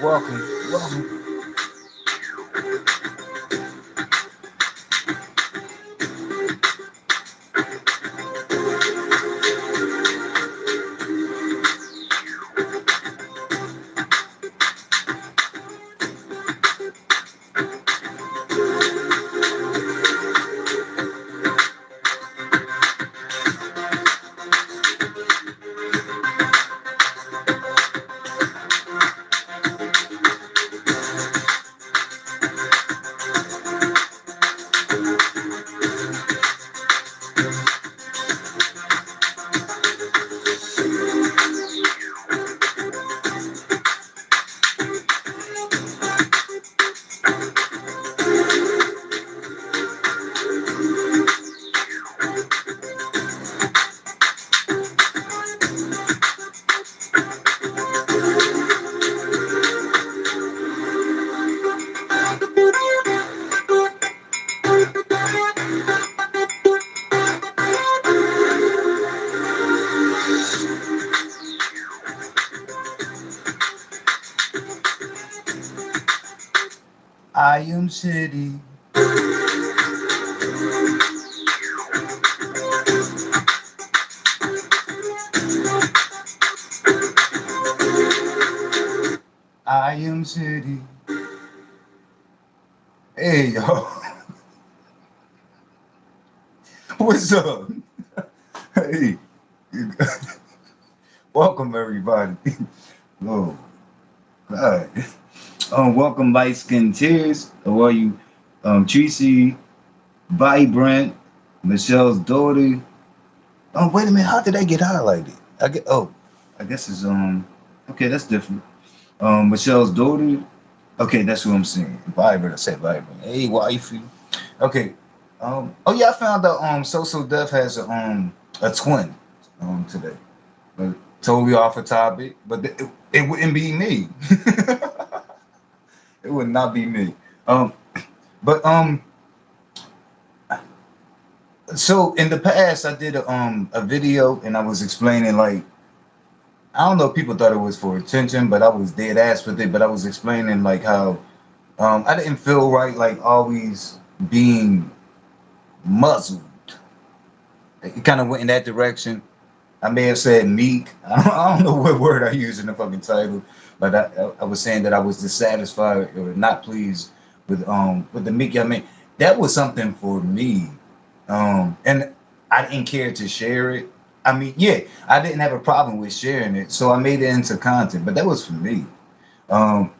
Welcome, welcome. I am City. I am City. Hey, yo. What's up? Hey. Welcome, everybody. Oh, God. Welcome, Light Skin Tears. How are you? Tracy, Vibrant, Michelle's daughter. Oh, wait a minute. How did I get highlighted? I guess it's okay, that's different. Michelle's daughter. Okay, that's what I'm saying. Vibrant. I said Vibrant. Hey, wifey. Okay. Oh yeah, I found out Social Death has a twin today. But totally off a topic, but it wouldn't be me. It would not be me. Um, but so in the past I did a video and I was explaining like I don't know if people thought it was for attention, but I was dead ass with it. But I was explaining like how I didn't feel right like always being muzzled. It kind of went in that direction. I may have said meek. I don't know what word I used in the fucking title, but I was saying that I was dissatisfied or not pleased with the meek. I mean, that was something for me, and I didn't care to share it. I mean, yeah, I didn't have a problem with sharing it, so I made it into content. But that was for me. Um,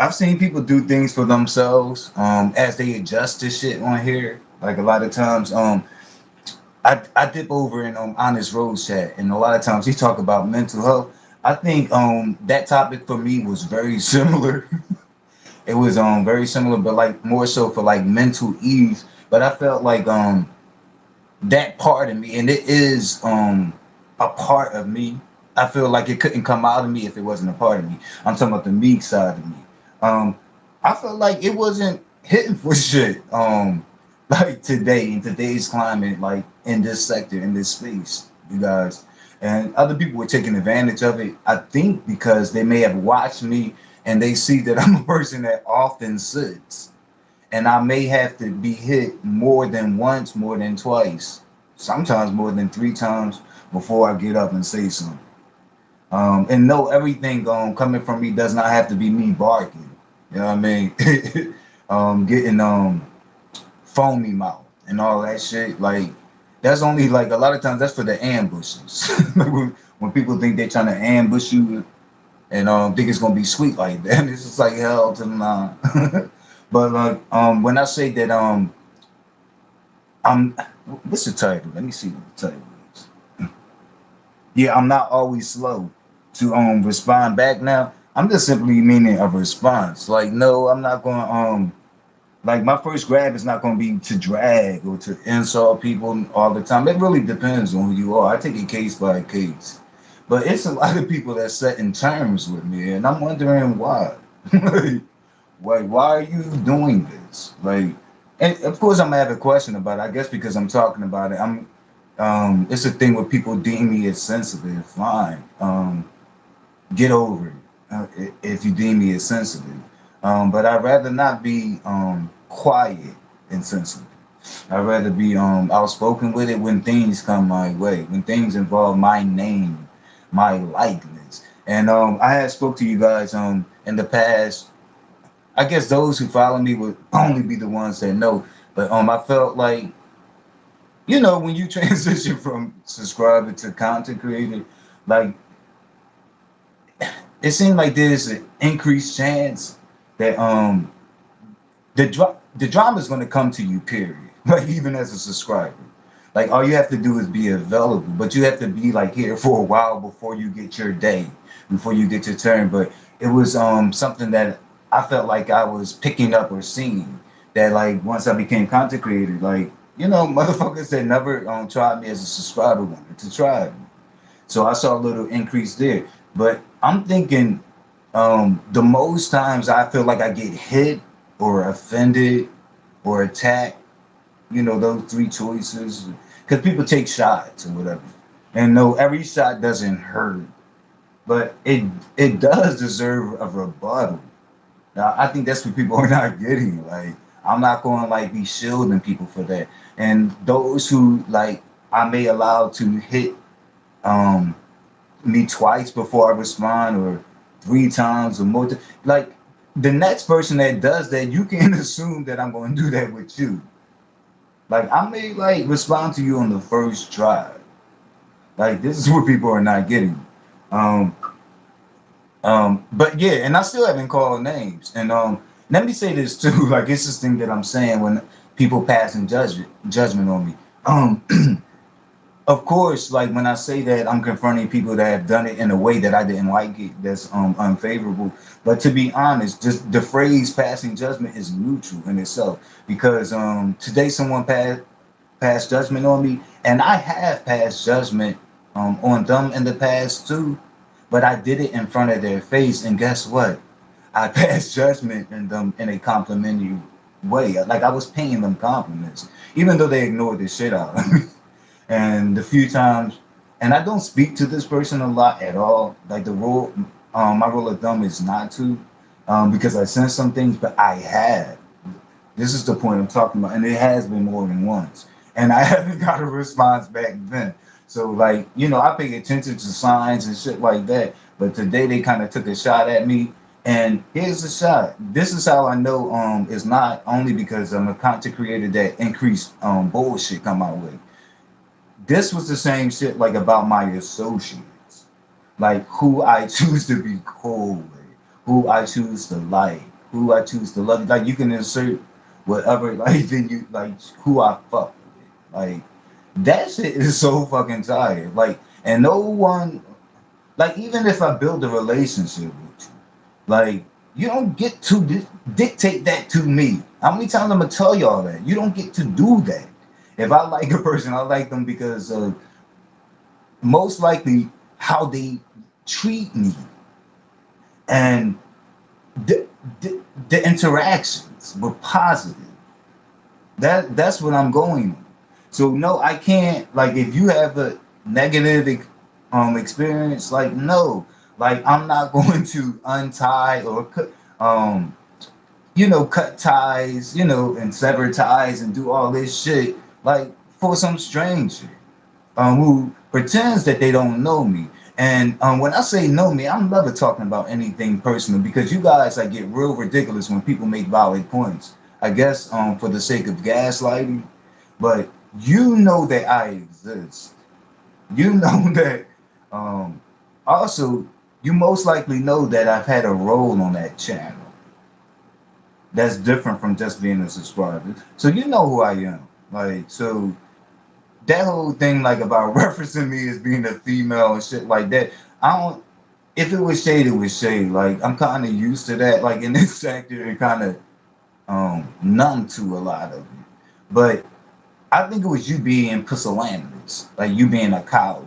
I've seen people do things for themselves as they adjust to shit on here. Like a lot of times, I dip over in Honest Rose chat, and a lot of times he talk about mental health. I think that topic for me was very similar. It was very similar, but like more so for like mental ease. But I felt like that part of me, and it is a part of me. I feel like it couldn't come out of me if it wasn't a part of me. I'm talking about the meek side of me. Um, I felt like it wasn't hitting for shit. Like today in today's climate, like in this sector, in this space, you guys, and other people were taking advantage of it. I think because they may have watched me and they see that I'm a person that often sits and I may have to be hit more than once, more than twice, sometimes more than three times before I get up and say something. And no, everything coming from me does not have to be me barking. You know what I mean? Getting foamy mouth and all that shit. Like that's only like a lot of times that's for the ambushes. Like when people think they're trying to ambush you and think it's gonna be sweet like that, it's just like hell to the nine. But like when I say that I'm what's the title? Let me see what the title is. Yeah, I'm not always slow to respond back now. I'm just simply meaning a response. Like no, I'm not gonna like my first grab is not gonna be to drag or to insult people all the time. It really depends on who you are. I take it case by case. But it's a lot of people that set in terms with me and I'm wondering why. Like, why are you doing this? Like, and of course, I'm gonna have a question about it. I guess because I'm talking about it. It's a thing where people deem me as sensitive. Fine, get over it. if you deem me as sensitive. But I'd rather not be quiet and sensitive. I'd rather be outspoken with it when things come my way, when things involve my name, my likeness. And I had spoke to you guys in the past. I guess those who follow me would only be the ones that know. But I felt like, when you transition from subscriber to content creator, like it seemed like there's an increased chance that the drama is going to come to you. Period. Like even as a subscriber, like all you have to do is be available, but you have to be like here for a while before you get your day, before you get your turn. But it was something that I felt like I was picking up or seeing that like once I became content creator, like motherfuckers that never tried me as a subscriber wanted to try me. So I saw a little increase there. But I'm thinking the most times I feel like I get hit or offended or attacked, those three choices, because people take shots or whatever. And no, every shot doesn't hurt, but it does deserve a rebuttal. Now, I think that's what people are not getting. Like, I'm not going to like be shielding people for that. And those who like I may allow to hit um me twice before I respond or three times or more. Like the next person that does that, you can assume that I'm going to do that with you. Like I may like respond to you on the first try. Like this is what people are not getting. Um, but yeah, and I still haven't called names. And let me say this too. Like it's this thing that I'm saying when people passing judgment on me. Of course, like when I say that, I'm confronting people that have done it in a way that I didn't like it, that's unfavorable. But to be honest, just the phrase "passing judgment" is neutral in itself because today someone passed judgment on me, and I have passed judgment on them in the past too. But I did it in front of their face, and guess what? I passed judgment in them in a complimentary way. Like I was paying them compliments, even though they ignored the shit out of me. And the few times, and I don't speak to this person a lot at all. Like the rule, my rule of thumb is not to, because I sense some things, but I have. This is the point I'm talking about, and it has been more than once, and I haven't got a response back then. So like, I pay attention to signs and shit like that. But today they kind of took a shot at me, and here's the shot. This is how I know it's not only because I'm a content creator that increased bullshit come my way. This was the same shit like about my associates, like who I choose to be cool with, who I choose to like, who I choose to love. Like you can insert whatever, like then you like who I fuck with. Like that shit is so fucking tired. Like and no one, like even if I build a relationship with you, like you don't get to dictate that to me. How many times I'm gonna tell y'all that? You don't get to do that. If I like a person, I like them because of most likely how they treat me and the, the, the interactions were positive. That's what I'm going on. So no, I can't like if you have a negative experience, like no, like I'm not going to untie or um cut ties, and sever ties and do all this shit like for some stranger who pretends that they don't know me. And when I say know me, I'm never talking about anything personal because you guys like get real ridiculous when people make valid points. I guess for the sake of gaslighting, but you know that I exist. You know that um, also you most likely know that I've had a role on that channel that's different from just being a subscriber. So you know who I am. Like so that whole thing like about referencing me as being a female and shit like that. I don't. If it was shade, it was shade. Like I'm kind of used to that. Like in this sector, and kind of numb to a lot of it. But I think it was you being pusillanimous, like you being a coward,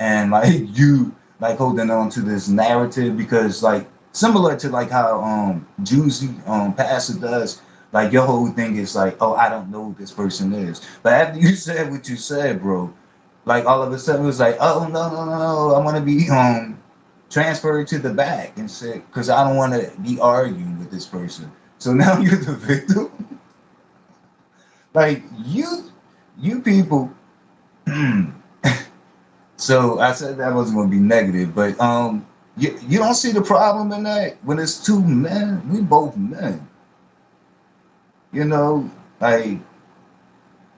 and like you like holding on to this narrative because like similar to like how Juicy Pastor does. Like your whole thing is like, oh, I don't know who this person is. But after you said what you said, bro, like all of a sudden it was like, oh no no no no, I want to be transfer it to the back and said, because I don't want to be arguing with this person. So now you're the victim. Like you people. So I said that wasn't going to be negative, but you don't see the problem in that when it's two men. We both men, you know. Like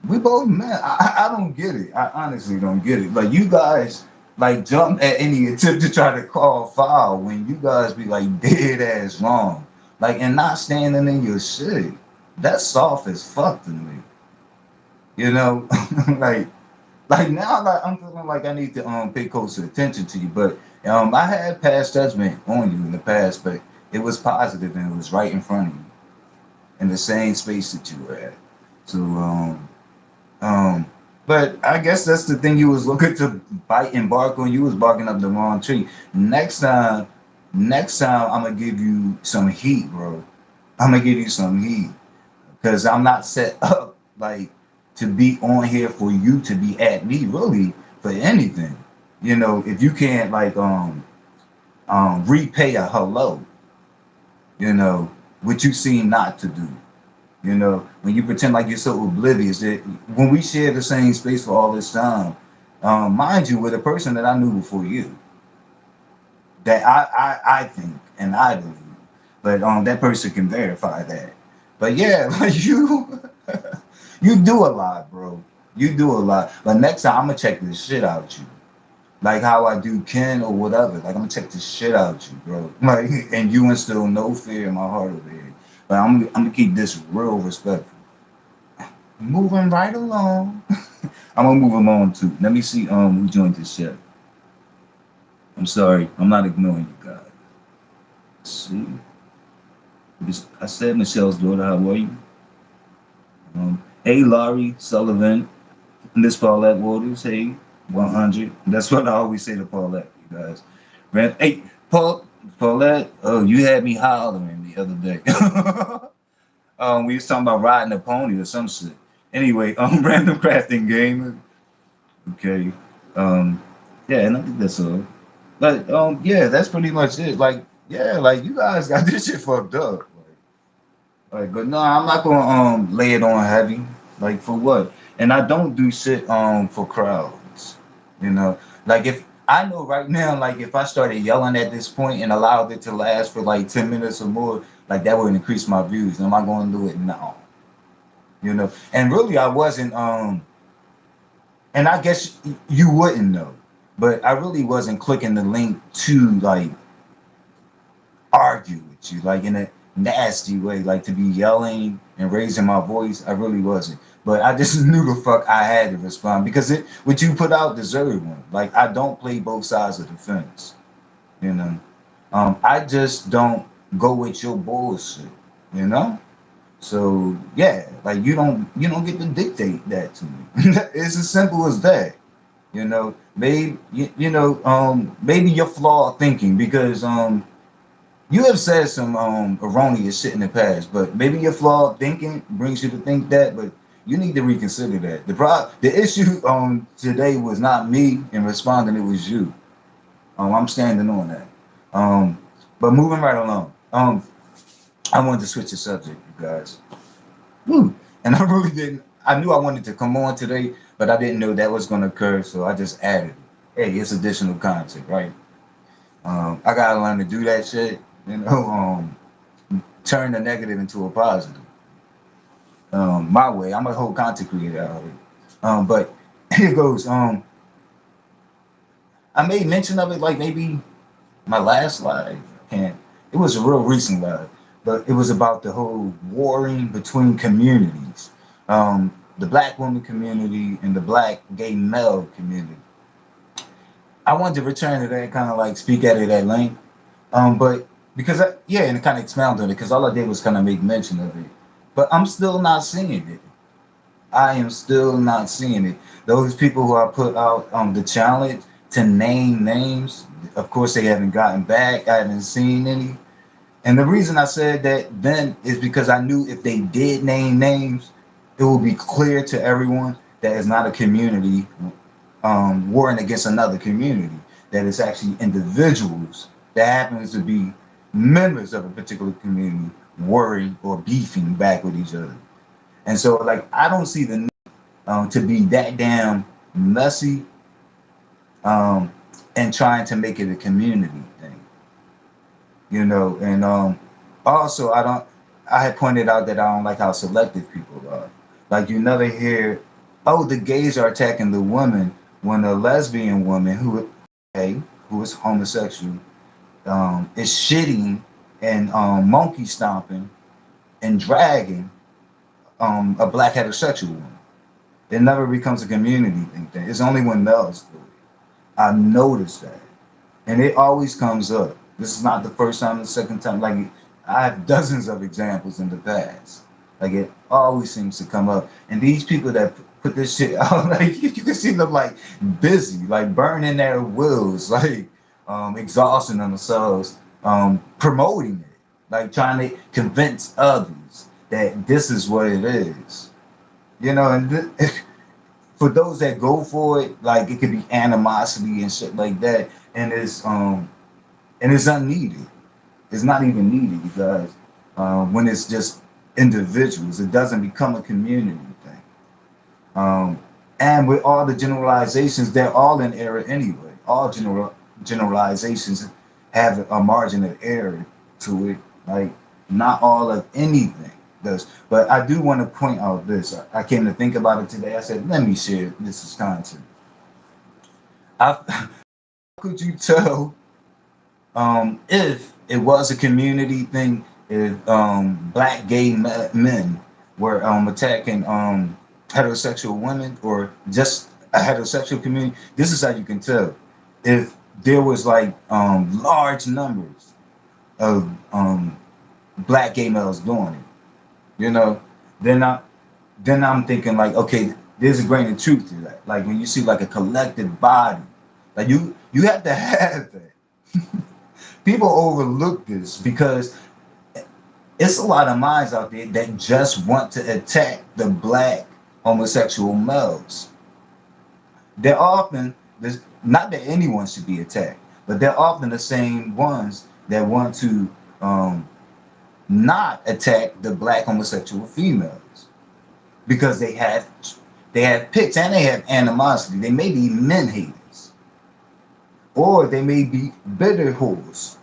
we both men. I don't get it. I honestly don't get it. Like you guys like jump at any attempt to try to call foul when you guys be like dead ass wrong, like and not standing in your shit. That's soft as fuck to me. You know, like now, like I'm feeling like I need to pay closer attention to you. But I had past judgment on you in the past, but it was positive and it was right in front of you in the same space that you were at. So um, but I guess that's the thing you was looking to bite and bark on. You was barking up the wrong tree. Next time, next time I'm gonna give you some heat, bro. I'm gonna give you some heat because I'm not set up like to be on here for you to be at me really for anything. You know, if you can't like repay a hello, you know, which you seem not to do. You know, when you pretend like you're so oblivious that when we share the same space for all this time, mind you, with a person that I knew before you, that I think and I believe, but that person can verify that. But yeah, like you do a lot, bro. You do a lot. But next time I'm gonna check this shit out you. Like how I do Ken or whatever. Like I'm gonna check this shit out you, bro. Like and you instill no fear in my heart over here. But I'm gonna keep this real respectful. Moving right along. I'm gonna move along too. Let me see who joined this shit. I'm sorry, I'm not ignoring you guys. Let's see. I said Michelle's daughter, how are you? Hey Laurie Sullivan, Miss Paulette Waters, hey, 100. That's what I always say to Paulette, you guys. Hey, Paulette, oh, you had me hollering the other day. We was talking about riding a pony or some shit. Anyway, random crafting gamer. Okay. Um, yeah, and I think that's all. But yeah, that's pretty much it. Like, yeah, like you guys got this shit fucked up. But no, I'm not gonna lay it on heavy. Like for what? And I don't do shit for crowds. You know, like if I know right now, like if I started yelling at this point and allowed it to last for like 10 minutes or more, like that would increase my views. Am I gonna do it? No. You know, and really I wasn't. And I guess you wouldn't know, but I really wasn't clicking the link to like argue with you, like in a nasty way, like to be yelling and raising my voice. I really wasn't. But I just knew the fuck I had to respond because it what you put out deserved one. Like I don't play both sides of the fence, you know. I just don't go with your bullshit, you know. So yeah, like you don't get to dictate that to me. It's as simple as that. You know, maybe maybe you're flawed thinking because you have said some erroneous shit in the past, but maybe your flawed thinking brings you to think that, but you need to reconsider that. The issue today was not me in responding, it was you. I'm standing on that. Um, but moving right along. I wanted to switch the subject, you guys. Woo. And I really didn't. I knew I wanted to come on today, but I didn't know that was going to occur, so I just added it. Hey, it's additional content, right? I gotta learn to do that shit. You know, turn the negative into a positive. My way. I'm a whole content creator out here. But here goes. I made mention of it like maybe my last live. And it was a real recent live, but it was about the whole warring between communities. The black woman community and the black gay male community. I wanted to return to that, kind of like speak at it at length. But because yeah, and kind of expound on it, because all I did was kind of make mention of it. But I'm still not seeing it. I am still not seeing it. Those people who I put out the challenge to name names, of course they haven't gotten back. I haven't seen any. And the reason I said that then is because I knew if they did name names, it will be clear to everyone that it's not a community warring against another community. that it's actually individuals that happens to be members of a particular community worrying or beefing back with each other. And so, like, I don't see the need to be that damn messy um, and trying to make it a community thing, you know. And also, I had pointed out that I don't like how selective people are. Like, you never hear, oh, the gays are attacking the women when a lesbian woman hey, who is homosexual, is shitting and monkey stomping and dragging a black heterosexual woman. It never becomes a community thing. It's only when males do it. I noticed that, and it always comes up. This is not the first time, the second time. Like, I have dozens of examples in the past. Like, it always seems to come up. And these people that put this shit out, like, you can see them like busy, like burning their wills, like exhausting themselves, promoting it, like trying to convince others that this is what it is. You know, and for those that go for it, like, it could be animosity and shit like that, and it's unneeded. It's not even needed because when it's just individuals, it doesn't become a community thing. Um, and with all the generalizations, they're all in error anyway. All generalizations have a margin of error to it. Like, not all of anything does. But I do want to point out this. I came to think about it today. I said, let me share this as content. How could you tell if it was a community thing, if black gay men were attacking heterosexual women or just a heterosexual community? This is how you can tell if there was like large numbers of black gay males doing it. You know, then I'm thinking like, okay, there's a grain of truth to that. Like, when you see like a collective body, like, you have to have that. People overlook this because it's a lot of minds out there that just want to attack the black homosexual males. They're often, not that anyone should be attacked, but they're often the same ones that want to not attack the black homosexual females because they have picks and they have animosity. They may be men haters, or they may be bitter whores.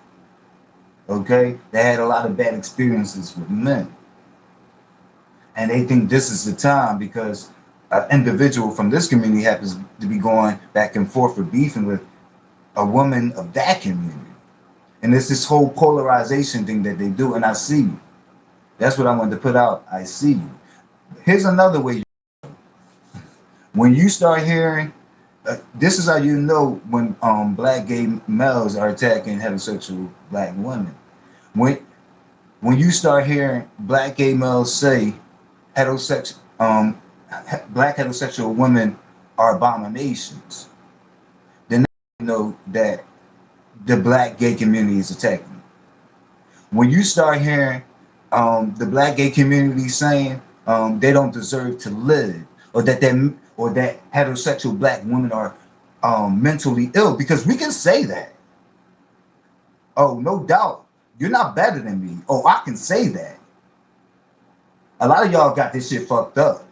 Okay, they had a lot of bad experiences with men, and they think this is the time because an individual from this community happens to be going back and forth for beefing with a woman of that community. And it's this whole polarization thing that they do, and I see you. That's what I wanted to put out. I see you. Here's another way. When you start hearing, this is how you know when black gay males are attacking heterosexual black women. When when you start hearing black gay males say heterosexual black heterosexual women are abominations, then you know that the black gay community is attacking. When you start hearing the black gay community saying they don't deserve to live, or that heterosexual black women are mentally ill, because we can say that. Oh, no doubt, you're not better than me. Oh, I can say that. A lot of y'all got this shit fucked up.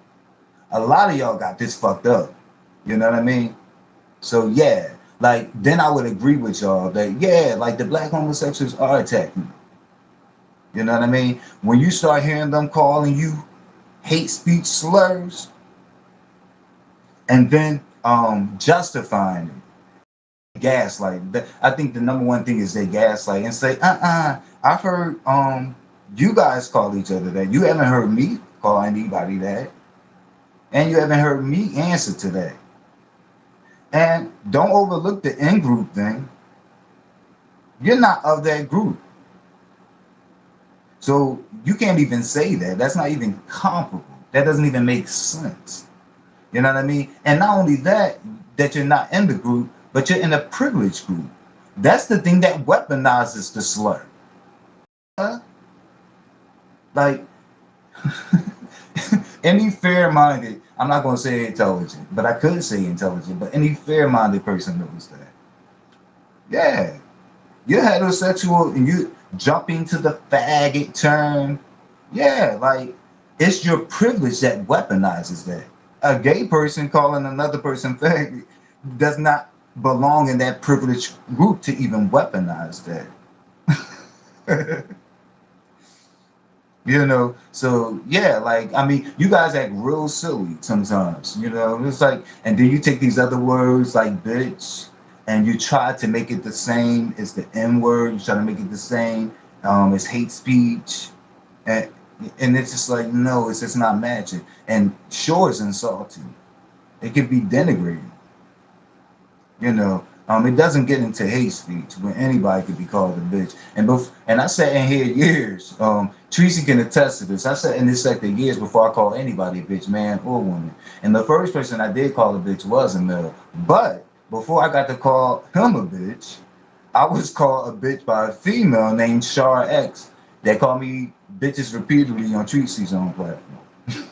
A lot of y'all got this fucked up. You know what I mean? So yeah, like, then I would agree with y'all that yeah, like, the black homosexuals are attacking. You know what I mean? When you start hearing them calling you hate speech slurs and then justifying it, gaslight. I think the number one thing is they gaslight and say, I've heard you guys call each other that. You haven't heard me call anybody that. And you haven't heard me answer to that. And don't overlook the in-group thing. You're not of that group. So you can't even say that. That's not even comparable. That doesn't even make sense. You know what I mean? And not only that, that you're not in the group, but you're in a privileged group. That's the thing that weaponizes the slur. Like, any fair-minded, I'm not going to say intelligent, but I could say intelligent, but any fair-minded person knows that. Yeah, you're heterosexual and you jumping to the faggot term. Yeah, like it's your privilege that weaponizes that. A gay person calling another person faggot does not belong in that privileged group to even weaponize that. So yeah, like I mean, you guys act real silly sometimes. It's like, and then you take these other words like bitch, and you try to make it the same as the N word. You try to make it the same as hate speech, and it's just like no, it's just not matching. And sure, it's insulting. It could be denigrating. It doesn't get into hate speech when anybody could be called a bitch. And I sat in here years. Tracy can attest to this. I sat in this sector years before I called anybody a bitch, man or woman. And the first person I did call a bitch was a male. But before I got to call him a bitch, I was called a bitch by a female named Shar X that called me bitches repeatedly on Tracy's own platform.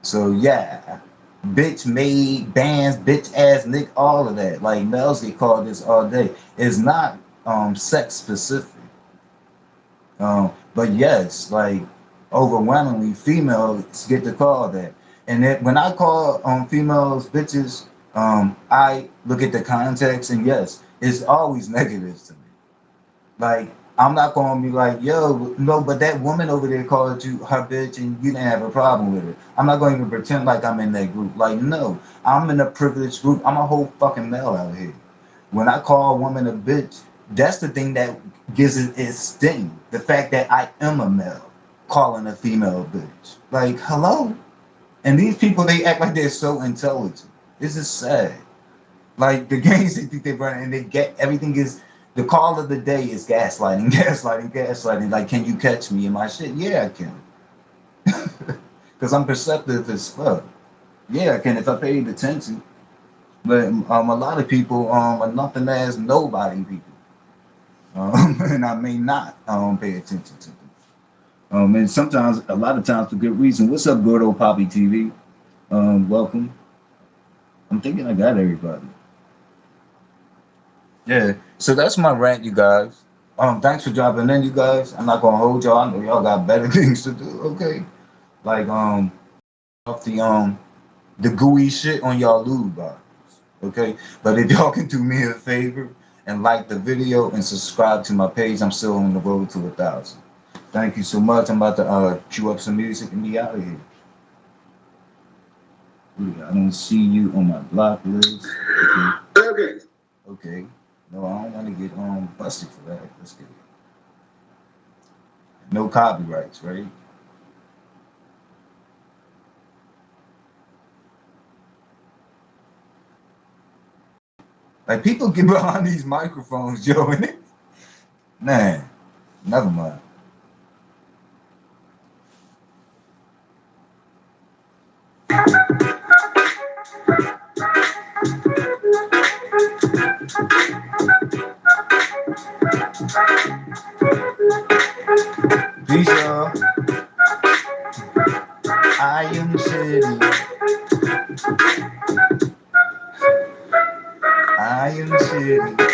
So yeah, bitch made bands, bitch ass nick, all of that. Like males get called this all day. It's not sex specific. But yes, like overwhelmingly females get to call that. And when I call females bitches, I look at the context and yes, it's always negative to me. Like, I'm not gonna be like, yo, no, but that woman over there called you her bitch and you didn't have a problem with it. I'm not gonna even pretend like I'm in that group. Like, no, I'm in a privileged group. I'm a whole fucking male out here. When I call a woman a bitch, that's the thing that gives it its sting. The fact that I am a male calling a female a bitch. Like, hello? And these people, they act like they're so intelligent. This is sad. Like the games they think they run and they get everything is the call of the day is gaslighting, gaslighting, gaslighting. Like, can you catch me in my shit? Yeah, I can. Because I'm perceptive as fuck. Yeah, I can if I paid attention. But a lot of people are nothing as nobody people. And I may not pay attention to them. And sometimes, a lot of times for good reason. What's up, good old Poppy TV? Welcome. I'm thinking I got everybody. Yeah. So that's my rant, you guys. Thanks for dropping in, you guys. I'm not gonna hold y'all. I know y'all got better things to do. Okay. Like off the gooey shit on y'all lube bottles. Okay. But if y'all can do me a favor and like the video and subscribe to my page, I'm still on the road to 1,000. Thank you so much. I'm about to cue up some music and be out of here. Ooh, I don't see you on my block list. Okay. Okay. Okay. No, I don't want to get busted for that. Let's get it. No copyrights, right? Like people get behind these microphones, yo, and it, man, never mind. Peace, y'all. I am city. I am city.